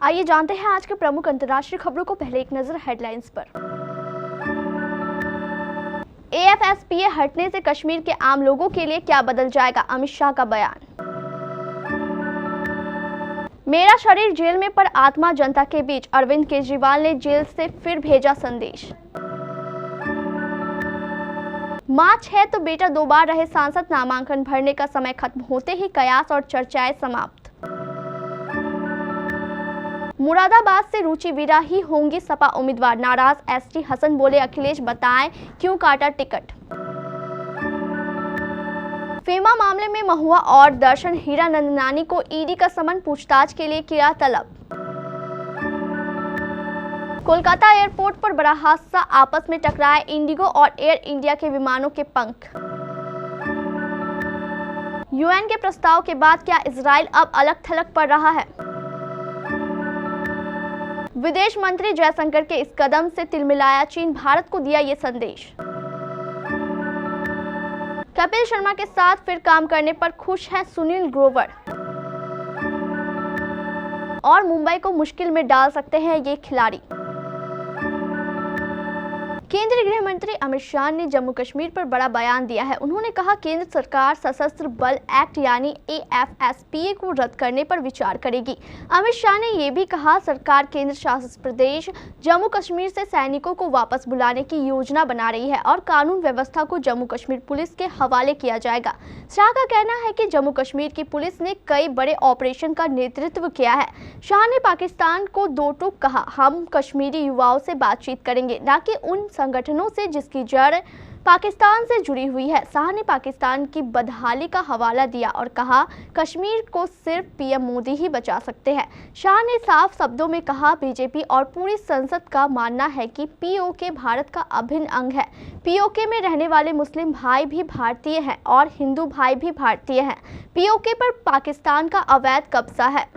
आइए जानते हैं आज के प्रमुख अंतर्राष्ट्रीय खबरों को। पहले एक नजर हेडलाइंस पर। AFSPA हटने से कश्मीर के आम लोगों के लिए क्या बदल जाएगा, अमित शाह का बयान। मेरा शरीर जेल में पर आत्मा जनता के बीच, अरविंद केजरीवाल ने जेल से फिर भेजा संदेश। मार्च है तो बेटा 2 बार रहे सांसद, नामांकन भरने का समय खत्म होते ही कयास और चर्चाएं समाप्त। मुरादाबाद से रुचि वीरा ही होंगी सपा उम्मीदवार, नाराज एसटी हसन बोले अखिलेश बताएं क्यों काटा टिकट। फेमा मामले में महुआ और दर्शन हीरानंदनानी को ईडी का समन, पूछताछ के लिए किया तलब। कोलकाता एयरपोर्ट पर बड़ा हादसा, आपस में टकराए इंडिगो और एयर इंडिया के विमानों के पंख। यूएन के प्रस्ताव के बाद क्या इजराइल अब अलग थलग पड़ रहा है। विदेश मंत्री जयशंकर के इस कदम से तिलमिलाया चीन, भारत को दिया ये संदेश। कपिल शर्मा के साथ फिर काम करने पर खुश हैं सुनील ग्रोवर, और मुंबई को मुश्किल में डाल सकते हैं ये खिलाड़ी। केंद्रीय गृह मंत्री अमित शाह ने जम्मू कश्मीर पर बड़ा बयान दिया है। उन्होंने कहा केंद्र सरकार सशस्त्र बल एक्ट यानी AFSPA को रद्द करने पर विचार करेगी। अमित शाह ने ये भी कहा सरकार केंद्र शासित प्रदेश जम्मू कश्मीर से सैनिकों को वापस बुलाने की योजना बना रही है और कानून व्यवस्था को जम्मू कश्मीर पुलिस के हवाले किया जाएगा। शाह का कहना है कि जम्मू कश्मीर की पुलिस ने कई बड़े ऑपरेशन का नेतृत्व किया है। शाह ने पाकिस्तान को दो टूक कहा, हम कश्मीरी युवाओं से बातचीत करेंगे, न कि उन संगठनों से जिसकी जड़ पाकिस्तान से जुड़ी हुई है। शाह ने पाकिस्तान की बदहाली का हवाला दिया और कहा कश्मीर को सिर्फ पीएम मोदी ही बचा सकते हैं। शाह ने साफ शब्दों में कहा बीजेपी और पूरी संसद का मानना है कि POK भारत का अभिन्न अंग है। POK में रहने वाले मुस्लिम भाई भी भारतीय हैं और हिंदू भाई भी भारतीय हैं। POK पर पाकिस्तान का अवैध कब्जा है।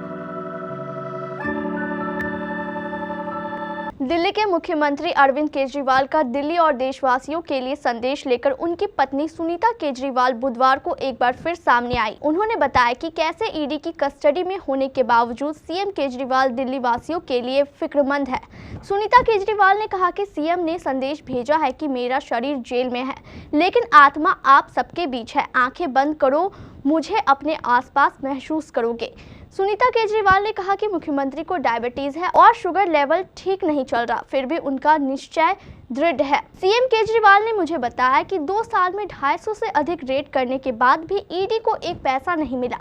दिल्ली के मुख्यमंत्री अरविंद केजरीवाल का दिल्ली और देशवासियों के लिए संदेश लेकर उनकी पत्नी सुनीता केजरीवाल बुधवार को एक बार फिर सामने आई। उन्होंने बताया कि कैसे ईडी की कस्टडी में होने के बावजूद सीएम केजरीवाल दिल्ली वासियों के लिए फिक्रमंद है। सुनीता केजरीवाल ने कहा कि सीएम ने संदेश भेजा है कि मेरा शरीर जेल में है लेकिन आत्मा आप सबके बीच है, आंखें बंद करो, मुझे अपने आसपास महसूस करोगे। सुनीता केजरीवाल ने कहा कि मुख्यमंत्री को डायबिटीज है और शुगर लेवल ठीक नहीं चल रहा, फिर भी उनका निश्चय दृढ़ है। सीएम केजरीवाल ने मुझे बताया कि 2 साल में 250 से अधिक रेड करने के बाद भी ईडी को एक पैसा नहीं मिला।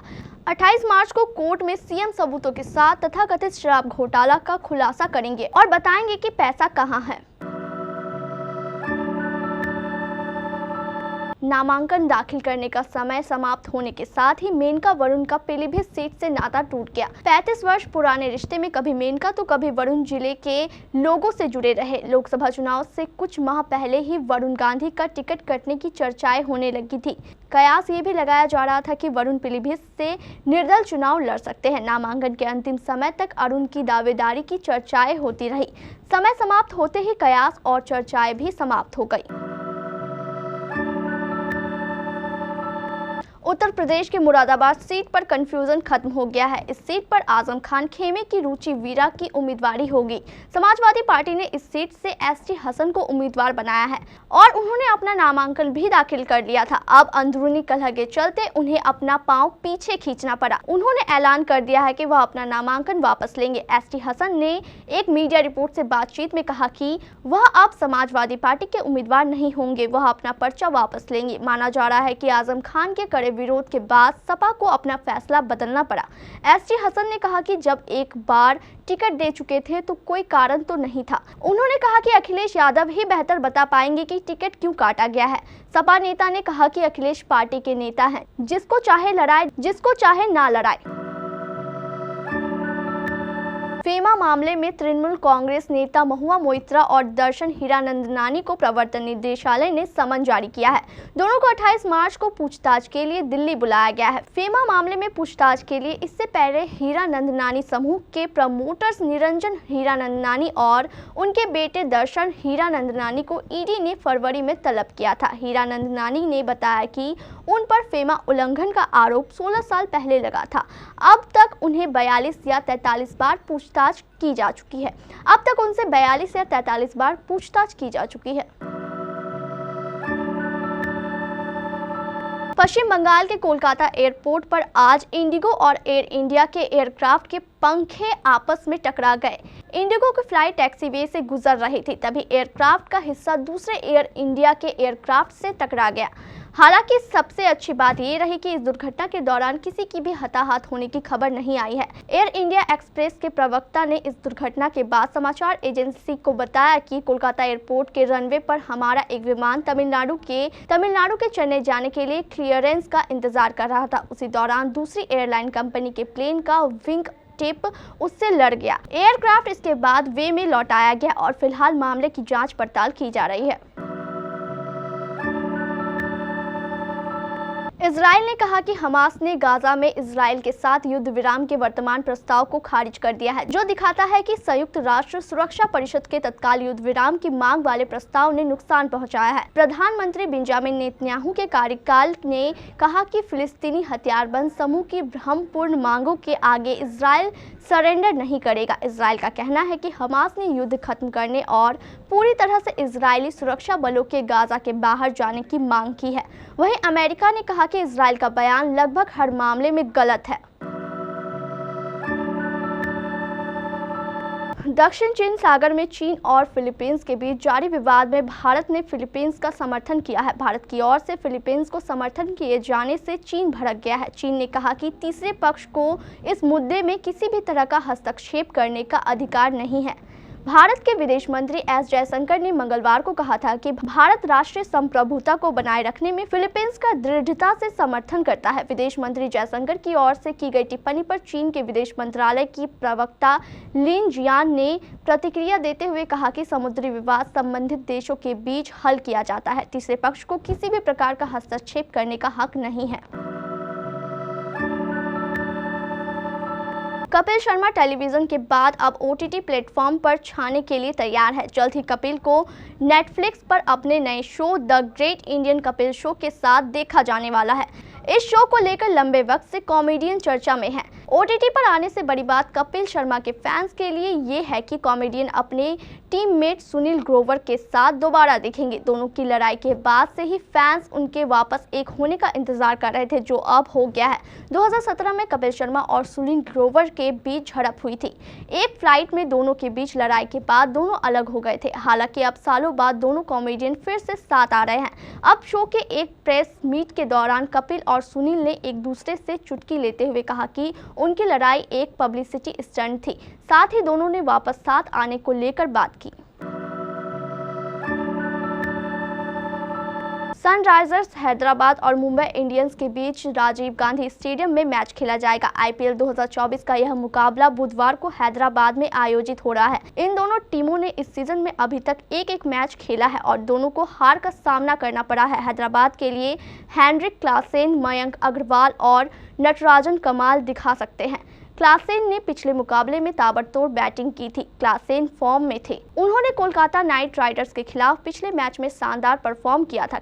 28 मार्च को कोर्ट में सीएम सबूतों के साथ तथाकथित शराब घोटाला का खुलासा करेंगे और बताएंगे कि पैसा कहां है। नामांकन दाखिल करने का समय समाप्त होने के साथ ही मेनका वरुण का पीलीभीत सीट से नाता टूट गया। 35 वर्ष पुराने रिश्ते में कभी मेनका तो कभी वरुण जिले के लोगों से जुड़े रहे। लोकसभा चुनाव से कुछ माह पहले ही वरुण गांधी का टिकट कटने की चर्चाएं होने लगी थी। कयास ये भी लगाया जा रहा था कि वरुण पीलीभीत से निर्दल चुनाव लड़ सकते हैं। नामांकन के अंतिम समय तक अरुण की दावेदारी की चर्चाएं होती रही। समय समाप्त होते ही कयास और चर्चाएं भी समाप्त हो गई। उत्तर प्रदेश के मुरादाबाद सीट पर कंफ्यूजन खत्म हो गया है। इस सीट पर आजम खान खेमे की रुचि वीरा की उम्मीदवारी होगी। समाजवादी पार्टी ने इस सीट से एसटी हसन को उम्मीदवार बनाया है और उन्होंने अपना नामांकन भी दाखिल कर लिया था। अब अंदरूनी कलह के चलते उन्हें अपना पांव पीछे खींचना पड़ा। उन्होंने ऐलान कर दिया है कि वह अपना नामांकन वापस लेंगे। एसटी हसन ने एक मीडिया रिपोर्ट से बातचीत में कहा कि वह अब समाजवादी पार्टी के उम्मीदवार नहीं होंगे, वह अपना पर्चा वापस लेंगे। माना जा रहा है कि आजम खान के कड़े विरोध के बाद सपा को अपना फैसला बदलना पड़ा। एसटी हसन ने कहा कि जब एक बार टिकट दे चुके थे तो कोई कारण तो नहीं था। उन्होंने कहा कि अखिलेश यादव ही बेहतर बता पाएंगे कि टिकट क्यों काटा गया है। सपा नेता ने कहा कि अखिलेश पार्टी के नेता हैं, जिसको चाहे लड़ाए, जिसको चाहे ना लड़ाए। फेमा मामले में तृणमूल कांग्रेस नेता महुआ मोइत्रा और दर्शन हीरानंदनानी को प्रवर्तन निदेशालय ने समन जारी किया है। दोनों को 28 मार्च को पूछताछ के लिए दिल्ली बुलाया गया है। फेमा मामले में पूछताछ के लिए इससे पहले हीरानंदनानी समूह के प्रमोटर्स निरंजन हीरानंदनानी और उनके बेटे दर्शन हीरानंदनानी को ईडी ने फरवरी में तलब किया था। हीरानंदनानी ने बताया कि उन पर फेमा उल्लंघन का आरोप 16 साल पहले लगा था। अब तक उन्हें 42 या 43 बार पूछताछ पूछताछ की जा चुकी है। अब तक उनसे 42 या 43 बार पूछताछ की जा चुकी है। पश्चिम बंगाल के कोलकाता एयरपोर्ट पर आज इंडिगो और एयर इंडिया के एयरक्राफ्ट के पंखे आपस में टकरा गए। इंडिगो की फ्लाइट टैक्सीवे से गुजर रही थी, तभी एयरक्राफ्ट का हिस्सा दूसरे एयर इंडिया के एयरक्राफ्ट से टकरा गया। हालांकि सबसे अच्छी बात ये रही कि इस दुर्घटना के दौरान किसी की भी हताहत होने की खबर नहीं आई है। एयर इंडिया एक्सप्रेस के प्रवक्ता ने इस दुर्घटना के बाद समाचार एजेंसी को बताया कि कोलकाता एयरपोर्ट के रनवे पर हमारा एक विमान तमिलनाडु के चेन्नई जाने के लिए क्लियरेंस का इंतजार कर रहा था। उसी दौरान दूसरी एयरलाइन कंपनी के प्लेन का विंग टिप उससे लड़ गया। एयरक्राफ्ट इसके बाद वे में लौटाया गया और फिलहाल मामले की जांच पड़ताल की जा रही है। इजराइल ने कहा कि हमास ने गाजा में इजराइल के साथ युद्ध विराम के वर्तमान प्रस्ताव को खारिज कर दिया है, जो दिखाता है कि संयुक्त राष्ट्र सुरक्षा परिषद के तत्काल युद्ध विराम की मांग वाले प्रस्ताव ने नुकसान पहुंचाया है। प्रधानमंत्री बेंजामिन नेतन्याहू के कार्यकाल ने कहा कि फिलिस्तीनी हथियारबंद समूह की भ्रमपूर्ण मांगों के आगे इजराइल सरेंडर नहीं करेगा। इजराइल का कहना है कि हमास ने युद्ध खत्म करने और पूरी तरह से इजरायली सुरक्षा बलों के गाजा के बाहर जाने की मांग की है। वहीं अमेरिका ने कहा कि इजराइल का बयान लगभग हर मामले में गलत है। दक्षिण चीन सागर में चीन और फिलीपींस के बीच जारी विवाद में भारत ने फिलीपींस का समर्थन किया है। भारत की ओर से फिलीपींस को समर्थन किए जाने से चीन भड़क गया है। चीन ने कहा कि तीसरे पक्ष को इस मुद्दे में किसी भी तरह का हस्तक्षेप करने का अधिकार नहीं है। भारत के विदेश मंत्री एस जयशंकर ने मंगलवार को कहा था कि भारत राष्ट्रीय संप्रभुता को बनाए रखने में फिलीपींस का दृढ़ता से समर्थन करता है। विदेश मंत्री जयशंकर की ओर से की गई टिप्पणी पर चीन के विदेश मंत्रालय की प्रवक्ता लिन जियान ने प्रतिक्रिया देते हुए कहा कि समुद्री विवाद संबंधित देशों के बीच हल किया जाता है। तीसरे पक्ष को किसी भी प्रकार का हस्तक्षेप करने का हक नहीं है। कपिल शर्मा टेलीविजन के बाद अब OTT प्लेटफॉर्म पर छाने के लिए तैयार है। जल्द ही कपिल को नेटफ्लिक्स पर अपने नए show the great Indian Kapil show के साथ देखा जाने वाला है। इस शो को लेकर लंबे वक्त से कॉमेडियन चर्चा में है। OTT पर आने से बड़ी बात कपिल शर्मा के फैंस के लिए ये है कि कॉमेडियन अपने टीममेट सुनील ग्रोवर के साथ दोबारा दिखेंगे। दोनों की लड़ाई के बाद से ही फैंस उनके वापस एक होने का इंतजार कर रहे थे, जो अब हो गया है। 2017 में कपिल शर्मा और सुनील ग्रोवर के बीच झड़प हुई थी। एक फ्लाइट में दोनों के बीच लड़ाई के बाद दोनों अलग हो गए थे। हालांकि अब सालों बाद दोनों कॉमेडियन फिर से साथ आ रहे हैं। अब शो के एक प्रेस मीट के दौरान कपिल और सुनील ने एक दूसरे से चुटकी लेते हुए कहा कि उनकी लड़ाई एक पब्लिसिटी स्टंट थी। साथ ही दोनों ने वापस साथ आने को लेकर बात की। सनराइजर्स हैदराबाद और मुंबई इंडियंस के बीच राजीव गांधी स्टेडियम में मैच खेला जाएगा। IPL 2024 का यह मुकाबला बुधवार को हैदराबाद में आयोजित हो रहा है। इन दोनों टीमों ने इस सीजन में अभी तक एक मैच खेला है और दोनों को हार का सामना करना पड़ा है। हैदराबाद के लिए हेनरिक क्लासेन, मयंक अग्रवाल और नटराजन कमाल दिखा सकते हैं। क्लासेन ने पिछले मुकाबले में ताबड़तोड़ बैटिंग की थी। क्लासेन फॉर्म में थे। उन्होंने कोलकाता नाइट राइडर्स के खिलाफ पिछले मैच में शानदार परफॉर्म किया था।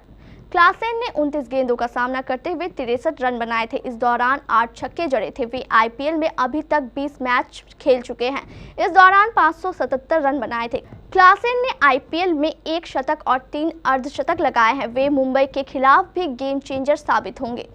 क्लासेन ने 29 गेंदों का सामना करते हुए 63 रन बनाए थे। इस दौरान 8 छक्के जड़े थे। वे IPL में अभी तक 20 मैच खेल चुके हैं। इस दौरान 577 रन बनाए थे। क्लासेन ने IPL में 1 शतक और 3 अर्धशतक लगाए हैं। वे मुंबई के खिलाफ भी गेम चेंजर साबित होंगे।